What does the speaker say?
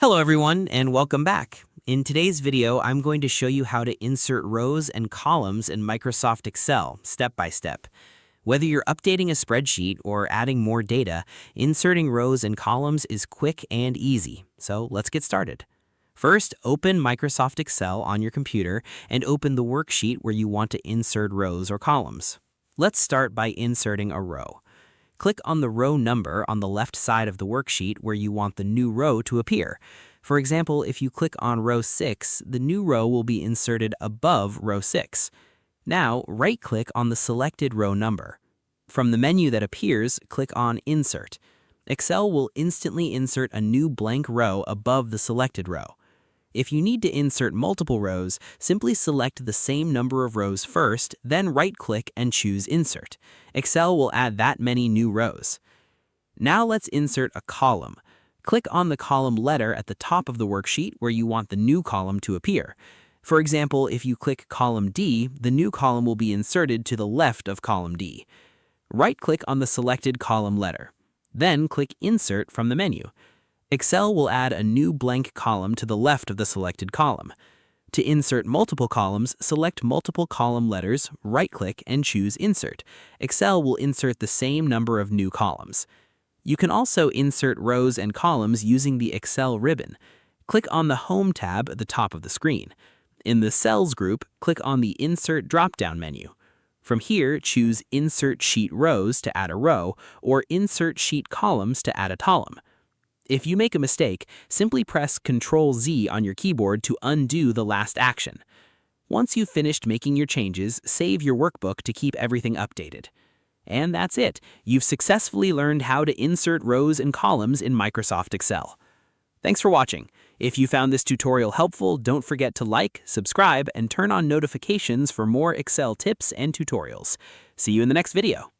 Hello everyone and welcome back. In today's video, I'm going to show you how to insert rows and columns in Microsoft Excel step by step. Whether you're updating a spreadsheet or adding more data, inserting rows and columns is quick and easy. So let's get started. First, open Microsoft Excel on your computer and open the worksheet where you want to insert rows or columns. Let's start by inserting a row. Click on the row number on the left side of the worksheet where you want the new row to appear. For example, if you click on row 6, the new row will be inserted above row 6. Now, right-click on the selected row number. From the menu that appears, click on Insert. Excel will instantly insert a new blank row above the selected row. If you need to insert multiple rows, simply select the same number of rows first, then right-click and choose Insert. Excel will add that many new rows. Now let's insert a column. Click on the column letter at the top of the worksheet where you want the new column to appear. For example, if you click column D, the new column will be inserted to the left of column D. Right-click on the selected column letter. Then click Insert from the menu. Excel will add a new blank column to the left of the selected column. To insert multiple columns, select multiple column letters, right-click, and choose Insert. Excel will insert the same number of new columns. You can also insert rows and columns using the Excel ribbon. Click on the Home tab at the top of the screen. In the Cells group, click on the Insert drop-down menu. From here, choose Insert Sheet Rows to add a row, or Insert Sheet Columns to add a column. If you make a mistake, simply press Ctrl-Z on your keyboard to undo the last action. Once you've finished making your changes, save your workbook to keep everything updated. And that's it. You've successfully learned how to insert rows and columns in Microsoft Excel. Thanks for watching. If you found this tutorial helpful, don't forget to like, subscribe, and turn on notifications for more Excel tips and tutorials. See you in the next video.